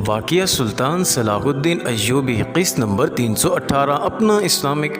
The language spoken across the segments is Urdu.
واقعہ سلطان صلاح الدین ایوبی قسط نمبر 318 اپنا اسلامک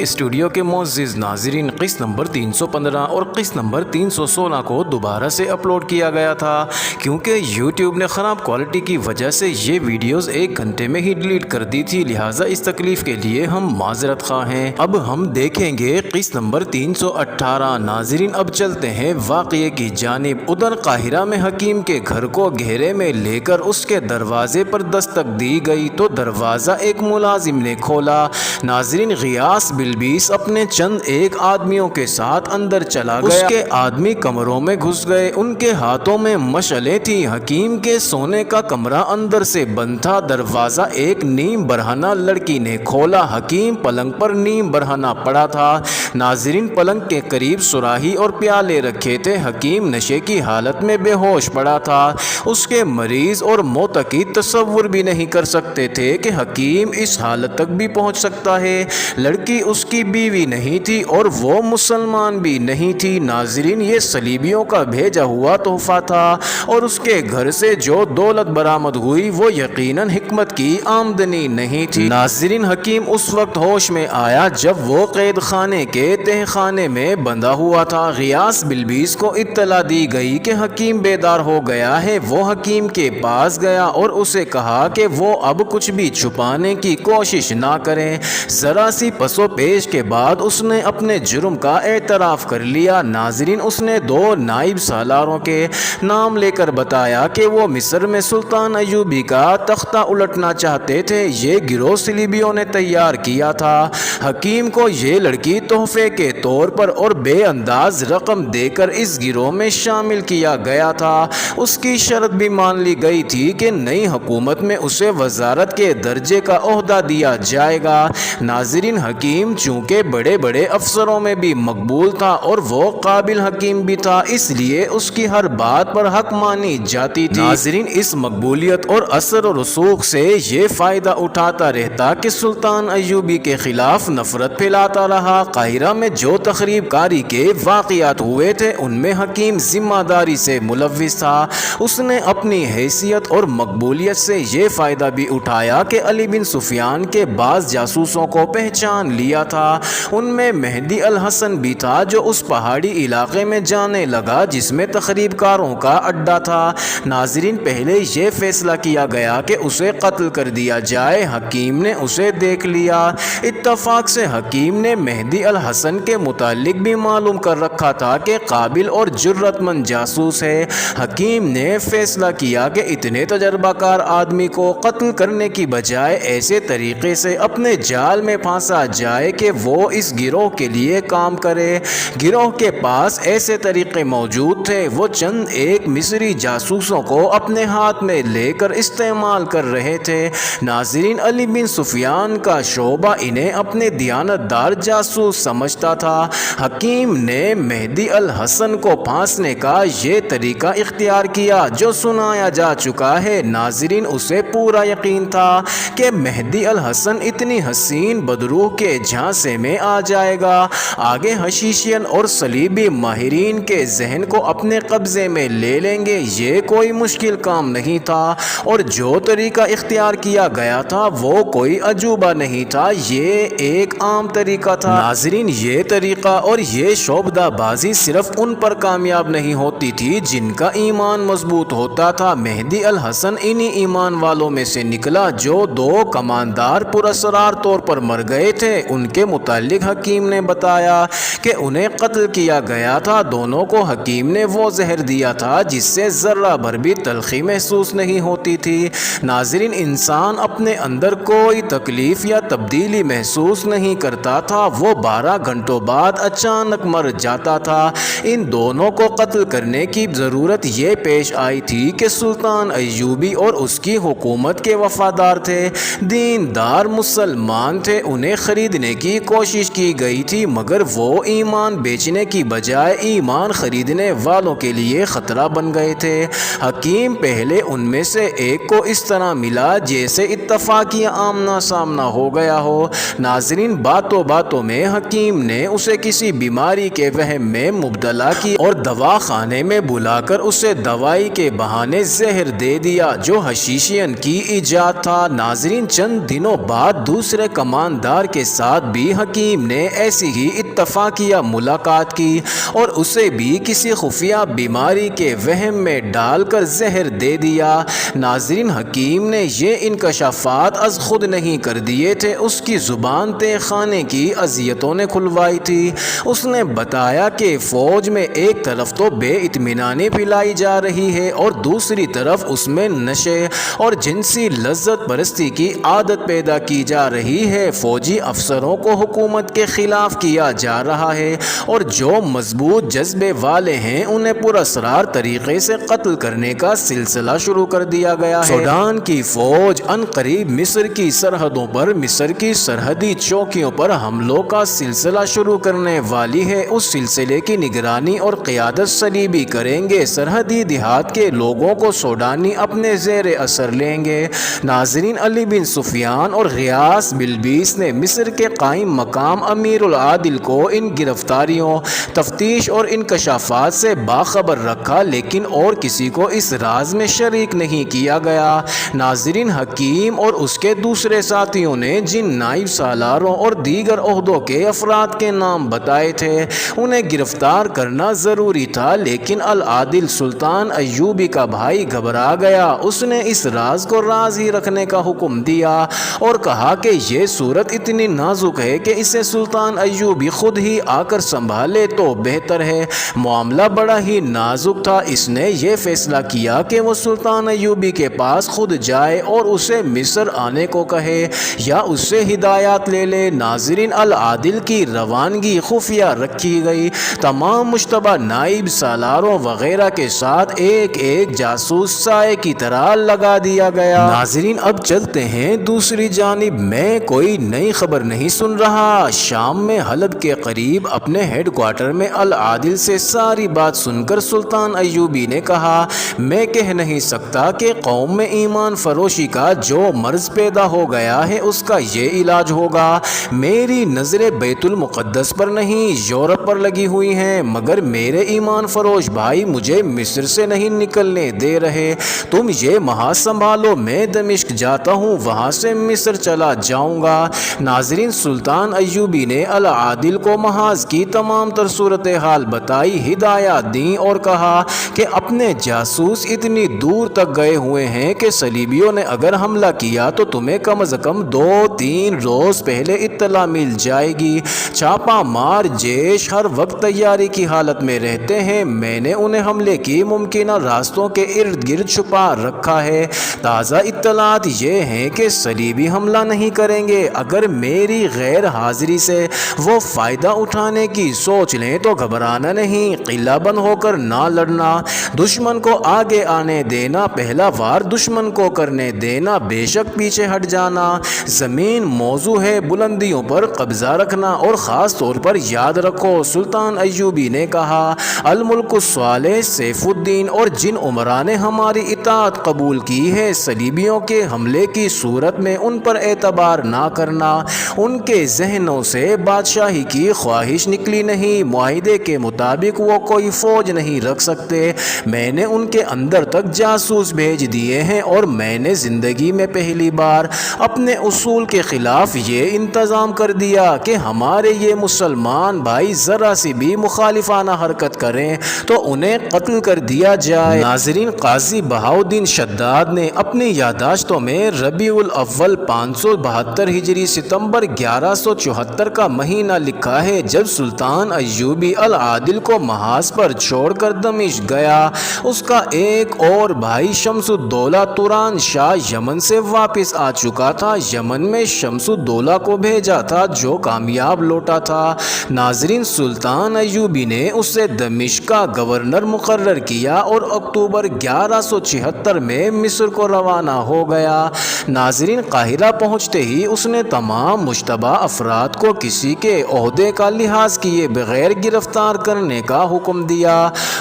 اسٹوڈیو کے معزز ناظرین، قسط نمبر 315 اور قسط نمبر 316 کو دوبارہ سے اپلوڈ کیا گیا تھا کیونکہ یوٹیوب نے خراب کوالٹی کی وجہ سے یہ ویڈیوز 1 گھنٹے میں ہی ڈیلیٹ کر دی تھی، لہٰذا اس تکلیف کے لیے ہم معذرت خواہ ہیں۔ اب ہم دیکھیں گے قسط نمبر 318۔ ناظرین اب چلتے ہیں واقعے کی جانب۔ ادھر قاہرہ میں حکیم کے گھر کو گھیرے میں لے کر اس کے دروازے پر دستک دی گئی تو دروازہ ایک ملازم نے کھولا۔ ناظرین غیاث بلبیس اپنے چند ایک آدمیوں کے ساتھ اندر چلا گیا۔ اس کے آدمی کمروں میں گھس گئے، ان کے ہاتھوں میں مشعلیں تھیں۔ حکیم کے سونے کا کمرہ اندر سے بند تھا۔ دروازہ ایک نیم برہنہ لڑکی نے کھولا۔ حکیم پلنگ پر نیم برہنہ پڑا تھا۔ ناظرین پلنگ کے قریب سراہی اور پیالے رکھے تھے۔ حکیم نشے کی حالت میں بے ہوش پڑا تھا۔ اس کے مریض اور معتقد تصور بھی نہیں کر سکتے تھے کہ حکیم اس حالت تک بھی پہنچ سکتا ہے۔ لڑکی اس کی بیوی نہیں تھی اور وہ مسلمان بھی نہیں تھی۔ ناظرین یہ صلیبیوں کا بھیجا ہوا تحفہ تھا اور اس کے گھر سے جو دولت برآمد ہوئی وہ یقیناً حکمت کی آمدنی نہیں تھی۔ ناظرین حکیم اس وقت ہوش میں آیا جب وہ قید خانے کے تہ خانے میں بندھا ہوا تھا۔ غیاث بلبیس کو اطلاع دی گئی کہ حکیم بیدار ہو گیا ہے۔ وہ حکیم کے پاس گیا اور اسے کہا کہ وہ اب کچھ بھی چھپانے کی کوشش نہ کرے۔ ذرا سی پس و پیش کے بعد اس نے اپنے جرم کا اعتراف کر لیا۔ ناظرین اس نے 2 نائب سالاروں کے نام لے کر بتایا کہ وہ مصر میں سلطان ایوبی کا تختہ الٹنا چاہتے تھے۔ یہ گروہ صلیبیوں نے تیار کیا تھا۔ حکیم کو یہ لڑکی تحفے کے طور پر اور بے انداز رقم دے کر اس گروہ میں شامل کیا گیا تھا۔ اس کی شرط بھی مان لی گئی تھی کہ نئی حکومت میں اسے وزارت کے درجے کا عہدہ دیا جائے گا۔ ناظرین حکیم چونکہ بڑے بڑے افسروں میں بھی مقبول تھا اور وہ قابل حکیم بھی تھا، اس لیے اس کی ہر بات پر حق مانی جاتی تھی۔ ناظرین اس مقبولیت اور اثر و رسوخ سے یہ فائدہ اٹھاتا رہتا کہ سلطان ایوبی کے خلاف نفرت پھیلاتا رہا۔ قاہرہ میں جو تخریب کاری کے واقعات ہوئے تھے ان میں حکیم ذمہ داری سے ملوث تھا۔ اس نے اپنی حیثیت اور مقبولیت سے یہ فائدہ بھی اٹھایا کہ علی بن سفیان کے بعض جاسوسوں کو پہچان لیا تھا۔ ان میں مہدی الحسن بھی تھا جو اس پہاڑی علاقے میں جانے لگا جس میں تخریب کاروں کا اڈا تھا۔ ناظرین پہلے یہ فیصلہ کیا گیا کہ اسے قتل کر دیا جائے۔ حکیم نے اسے دیکھ لیا۔ اتفاق سے حکیم نے مہدی الحسن کے متعلق بھی معلوم کر رکھا تھا کہ قابل اور جرأت مند جاسوس ہے۔ حکیم نے فیصلہ کیا کہ اتنے تجربہ کار آدمی کو قتل کرنے کی بجائے ایسے طریقے سے اپنے جال میں پھانسا جائے کہ وہ اس گروہ کے لیے کام کرے۔ گروہ کے پاس ایسے طریقے موجود تھے۔ وہ چند ایک مصری جاسوسوں کو اپنے ہاتھ میں لے کر استعمال کر رہے تھے۔ ناظرین علی بن سفیان کا شعبہ انہیں اپنے دیانتدار جاسوس سمجھتا تھا۔ حکیم نے مہدی الحسن کو پھانسنے کا یہ طریقہ اختیار کیا جو سنایا جا چکا ہے۔ ناظرین اسے پورا یقین تھا کہ مہدی الحسن اتنی حسین بدروح کے جھانسے میں آ جائے گا۔ آگے حشیشین اور صلیبی ماہرین کے ذہن کو اپنے قبضے میں لے لیں گے، یہ کوئی مشکل کام نہیں تھا اور جو طریقہ اختیار کیا گیا تھا وہ کوئی عجوبہ نہیں تھا، یہ ایک عام طریقہ تھا۔ ناظرین یہ طریقہ اور یہ شعبدہ بازی صرف ان پر کامیاب نہیں ہوتی تھی جن کا ایمان مضبوط ہوتا تھا۔ مہدی الحسن انہی ایمان والوں میں سے نکلا جو 2 کماندار پراسرار طور پر مر گئے تھے۔ ان کے متعلق حکیم نے بتایا کہ انہیں قتل کیا گیا تھا۔ دونوں کو حکیم نے وہ زہر دیا تھا جس سے ذرہ بھر بھی تلخی محسوس نہیں ہوتی تھی۔ ناظرین انسان اپنے اندر کوئی تکلیف یا تبدیلی محسوس نہیں کرتا تھا، وہ 12 گھنٹوں بعد اچانک مر جاتا تھا۔ ان دونوں کو قتل کرنے کی ضرورت یہ پیش آئی تھی کہ سلطان ایوبی اور اس کی حکومت کے وفادار تھے، دیندار مسلمان تھے، انہیں خریدنے کی کوشش کی گئی تھی مگر وہ ایمان بیچنے کی بجائے ایمان خریدنے والوں کے لیے خطرہ بن گئے تھے۔ حکیم پہلے ان میں سے ایک کو اس طرح ملا جیسے اتفاقی آمنا سامنا ہو گیا ہو۔ ناظرین باتوں باتوں میں حکیم نے اسے کسی بیماری کے وہم میں مبتلا کی اور دوا خانے میں بلا کر اسے دوائی کے بہانے زہر دے دیا جو حشیشین کی ایجاد تھا۔ ناظرین، چند دنوں بعد دوسرے کماندار کے ساتھ بھی حکیم نے ایسی ہی اتفاقیہ ملاقات کی اور اسے بھی کسی خفیہ بیماری کے وہم میں ڈال کر زہر دے دیا۔ ناظرین، حکیم نے یہ انکشافات از خود نہیں کر دیے تھے، اس کی زبان تہ خانے کی اذیتوں نے کھلوائی تھی۔ اس نے بتایا کہ فوج میں ایک طرف تو بے اطمینانی پھیلائی جا رہی ہے اور دوسری طرف اس میں نشے اور جنسی لذت پرستی کی عادت پیدا کی جا رہی ہے۔ فوجی افسروں کو حکومت کے خلاف کیا جا رہا ہے اور جو مضبوط جذبے والے ہیں انہیں پراسرار طریقے سے قتل کرنے کا سلسلہ شروع کر دیا گیا ہے۔ سوڈان کی فوج عنقریب مصر کی سرحدوں پر مصر کی سرحدی چوکیوں پر حملوں کا سلسلہ شروع کرنے والی ہے۔ اس سلسلے کی نگرانی اور قیادت صلیبی کریں گے۔ سرحدی دیہات کے لوگوں کو سوڈانی اپنے زیر اثر لیں گے۔ ناظرین، علی بن سفیان اور غیاث بلبیس نے مصر کے قائم مقام امیر العادل کو ان گرفتاریوں، تفتیش اور انکشافات سے باخبر رکھا، لیکن اور کسی کو اس راز میں شریک نہیں کیا گیا۔ ناظرین، حکیم اور اس کے دوسرے ساتھیوں نے جن نائب سالاروں اور دیگر عہدوں کے افراد کے نام بتائے تھے انہیں گرفتار کرنا ضروری تھا، لیکن العادل سلطان ایوبی کا بھائی گھبرا گیا۔ اس نے اس راز کو راز ہی رکھنے کا حکم دیا اور کہا کہ یہ صورت اتنی نازک ہے کہ اسے سلطان ایوبی خود ہی آ کر سنبھالے تو بہتر ہے۔ معاملہ بڑا ہی نازک تھا۔ اس نے یہ فیصلہ کیا کہ وہ سلطان ایوبی کے پاس خود جائے اور اسے مصر آنے کو کہے یا اس سے ہدایات لے لے۔ ناظرین، العادل کی روانگی خفیہ رکھی گئی۔ تمام مشتبہ نائب سالاروں وغیرہ کے ساتھ ایک ایک جاسوس سائے کی طرح لگا دیا گیا۔ ناظرین، اب چلتے ہیں دوسری جانب۔ میں کوئی نئی خبر نہیں سن رہا۔ شام میں حلب کے قریب اپنے ہیڈ کوارٹر میں العادل سے ساری بات سن کر سلطان ایوبی نے کہا، میں کہہ نہیں سکتا کہ قوم میں ایمان فروشی کا جو مرض پیدا ہو گیا ہے اس کا یہ علاج ہوگا۔ میری نظریں بیت المقدس پر نہیں یورپ پر لگی ہوئی ہیں، مگر میرے ایمان فروش بھائی مجھے مصر سے نہیں نکلنے دے رہے۔ تم یہ محاذ سنبھالو، میں دمشق جاتا ہوں، وہاں سے مصر چلا جاؤں گا۔ ناظرین، سلطان ایوبی نے العادل کو محاذ کی تمام تر صورتحال بتائی، ہدایات دیں اور کہا کہ اپنے جاسوس اتنی دور تک گئے ہوئے ہیں کہ صلیبیوں نے اگر حملہ کیا تو تمہیں کم از کم 2-3 روز پہلے اطلاع مل جائے گی۔ چھاپا مار جیش ہر وقت تیاری کی حالت میں رہتے ہیں۔ میں نے انہیں حملے کی ممکنہ راستوں کے ارد گرد چھپا رکھا ہے۔ تازہ اطلاعات یہ ہیں کہ صلیبی حملہ نہیں کریں گے۔ اگر میری غیر حاضری سے وہ فائدہ اٹھانے کی سوچ لیں تو گھبرانا نہیں، قلعہ بند ہو کر نہ لڑنا، دشمن کو آگے آنے دینا، پہلا وار دشمن کو کرنے دینا، بے شک پیچھے ہٹ جانا۔ زمین موضوع ہے، بلندیوں پر قبضہ رکھنا اور خاص طور پر یاد رکھو، سلطان ایوبی نے کہا، الملک الصالح سیف الدین، اور جن عمرا نے ہماری اطاعت قبول کی ہے، صلیبیوں کے حملے کی صورت میں ان پر اعتبار نہ کرنا۔ ان کے ذہنوں سے بادشاہی کی خواہش نکلی نہیں، معاہدے کے مطابق وہ کوئی فوج نہیں رکھ سکتے۔ میں نے ان کے اندر تک جاسوس بھیج دیے ہیں اور میں نے زندگی میں پہلی بار اپنے اصول کے خلاف یہ انتظام کر دیا کہ ہمارے یہ مسلمان بھائی ذرا سی بھی مخالفانہ حرکت کریں تو انہیں قتل کر دیا جائے۔ ناظرین، قاضی بہاؤالدین شداد نے اپنی یادداشتوں میں ربیع الاول 572 ہجری ستمبر 1174 کا مہینہ لکھا ہے جب سلطان ایوبی العادل کو محاذ پر چھوڑ کر دمشق گیا۔ اس کا ایک اور بھائی شمس الدولہ توران شاہ یمن سے واپس آ چکا تھا۔ یمن میں شمس الدولہ کو بھیجا تھا جو کامیاب لوٹا تھا۔ ناظرین، سلطان ایوبی نے اسے دمشق کا گورنر مقرر کیا اور اکتوبر 1176 میں مصر کو روانہ ہو گیا۔ ناظرین، قاہرہ پہنچتے ہی اس نے تمام مشتبہ افراد کو کسی کے عہدے کا لحاظ کیے بغیر گرفتار کرنے کا حکم دیا۔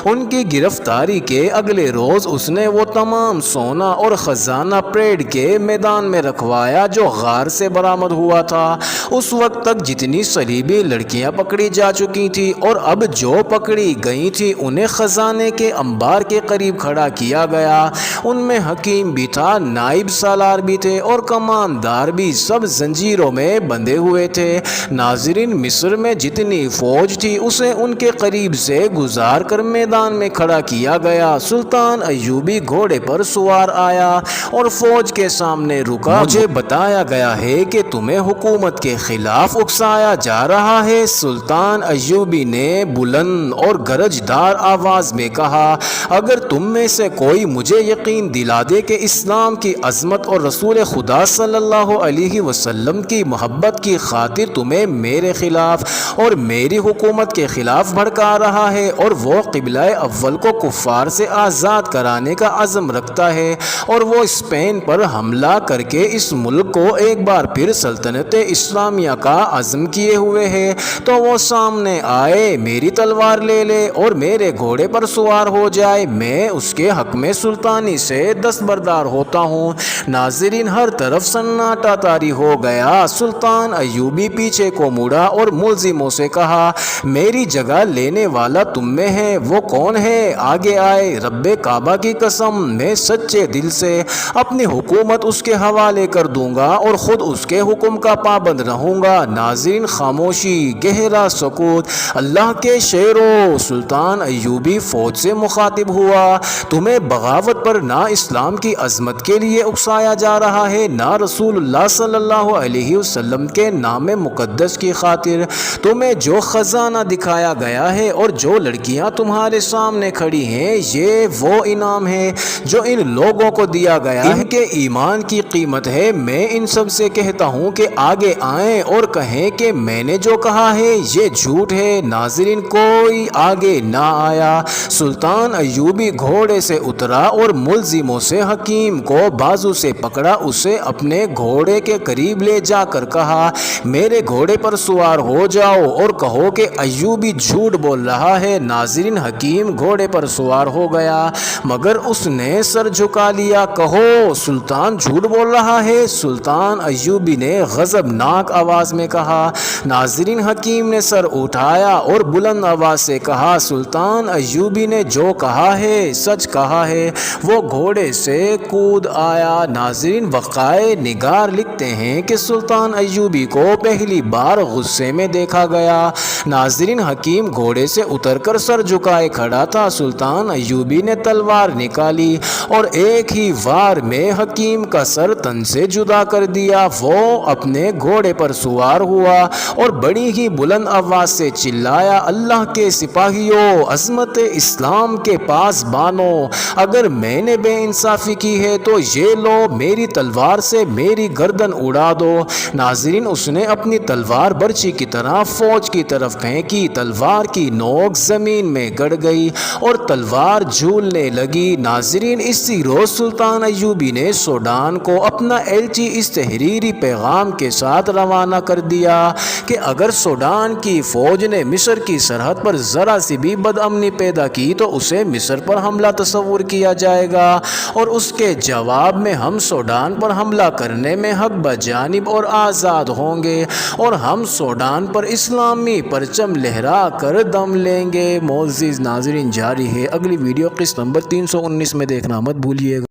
ان کی گرفتاری کے اگلے روز اس نے وہ تمام سونا اور خزانہ پریڈ کے میدان میں رکھوایا جو غار سے برآمد ہوا تھا۔ اس وقت تک جتنی صلیبی لڑکیاں پکڑی جا چکی تھی اور اب جو پکڑی گئی تھی انہیں خزانے کے انبار کے قریب کھڑا کیا گیا۔ گیا۔ ان میں حکیم بھی تھا، نائب سالار بھی تھے اور کماندار بھی، سب زنجیروں میں بندھے ہوئے تھے۔ ناظرین، مصر میں جتنی فوج تھی اسے ان کے قریب سے گزار کر میدان میں کھڑا کیا گیا۔ سلطان ایوبی گھوڑے پر سوار آیا اور فوج کے سامنے رکا۔ مجھے بتایا گیا ہے کہ تمہیں حکومت کے خلاف اکسایا جا رہا ہے۔ سلطان ایوبی نے بلند اور گرجدار آواز میں کہا، اگر تم میں سے کوئی مجھے یقین دلا دے کہ اسلام کی عظمت اور رسول خدا صلی اللہ علیہ وسلم کی محبت کی خاطر تمہیں میرے خلاف اور میری حکومت کے خلاف بھڑکا رہا ہے اور وہ قبلہ اول کو کفار سے آزاد کرانے کا عزم رکھتا ہے اور وہ اسپین پر حملہ کر کے اس ملک کو ایک بار پھر سلطنت اسلامیہ کا عزم کیے ہوئے ہے، تو وہ سامنے آئے، میری تلوار لے لے اور میرے گھوڑے پر سوار ہو جائے، میں اس کے حق میں سلطانی سے دستبردار ہوتا ہوں۔ ناظرین، ہر طرف سناٹا طاری ہو گیا۔ سلطان ایوبی پیچھے کو مڑا اور ملزموں سے کہا، میری جگہ لینے والا تم میں ہے، وہ کون ہے؟ آگے آئے۔ رب کعبہ کی قسم، میں سچے دل سے اپنی حکومت اس کے حوالے کر دوں گا اور خود اس کے حکم کا پابند رہوں گا۔ ناظرین، خاموشی، گہرا سکوت۔ اللہ کے شیرو، سلطان ایوبی فوج سے مخاطب ہوا، تمہیں بغاوت پر نہ اسلام کی عظمت کے لیے اکسایا جا رہا ہے، نہ رسول اللہ صلی اللہ علیہ وسلم کے نام مقدس کی خاطر۔ تمہیں جو خزانہ دکھایا گیا ہے اور جو لڑکیاں تمہارے سامنے کھڑی ہیں، یہ وہ انعام ہے جو ان لوگوں کو دیا گیا ہے، ان کے ایمان کی قیمت ہے۔ میں ان سب سے کہتا ہوں کہ آگے آئیں اور کہیں کہ میں نے جو کہا ہے یہ جھوٹ ہے۔ ناظرین، کوئی آگے نہ آیا۔ سلطان ایوبی گھوڑے سے اترا اور ملزموں سے حکیم کو بازو سے پکڑا، اسے اپنے گھوڑے کے قریب لے جا کر کہا، میرے گھوڑے پر سوار ہو جاؤ اور کہو کہ ایوبی جھوٹ بول رہا ہے۔ ناظرین، حکیم گھوڑے پر سوار ہو گیا مگر اس نے سر جھکا لیا۔ کہو، سلطان جھوٹ بول رہا ہے، سلطان ایوبی نے غضبناک آواز میں کہا۔ ناظرین، حکیم نے سر اٹھایا اور بلند آواز سے کہا، سلطان ایوبی نے جو کہا ہے سچ کہا ہے۔ وہ گھوڑے سے کود آیا۔ ناظرین، وقائع نگار لکھتے ہیں کہ سلطان ایوبی کو پہلی بار غصے میں دیکھا گیا۔ ناظرین، حکیم گھوڑے سے اتر کر سر جھکائے کھڑا تھا۔ سلطان ایوبی نے تلوار نکالی اور ایک ہی وار میں حکیم کا سر تن سے جدا کر دیا۔ وہ اپنے گھوڑے پر سوار ہوا اور بڑی ہی بلند آواز سے چلایا، اللہ کے سپاہیوں، عظمت اسلام کے پاس بانو، اگر میں نے بے انصافی کی ہے تو یہ لو، میری تلوار سے میری گردن اڑا دو۔ ناظرین، اس نے اپنی تلوار برچی کی طرح فوج کی طرف پھینکی، تلوار کی نوک زمین میں گڑ گئی اور تلوار جھولنے لگی۔ ناظرین، اسی روز سلطان ایوبی نے سوڈان کو اپنا ایلچی اس تحریری پیغام کے ساتھ روانہ کر دیا کہ اگر سوڈان کی فوج نے مصر کی سرحد پر ذرا سی بھی بدامنی پیدا کی تو اسے مصر پر حملہ تصور کیا جائے گا اور اس کے جواب میں ہم سوڈان پر حملہ کرنے میں حق بجانب اور آزاد ہوں گے اور ہم سوڈان پر اسلامی پرچم لہرا کر دم لیں گے۔ معزز ناظرین، جاری ہے اگلی ویڈیو قسط نمبر 319 میں دیکھنا مت بھولیے گا۔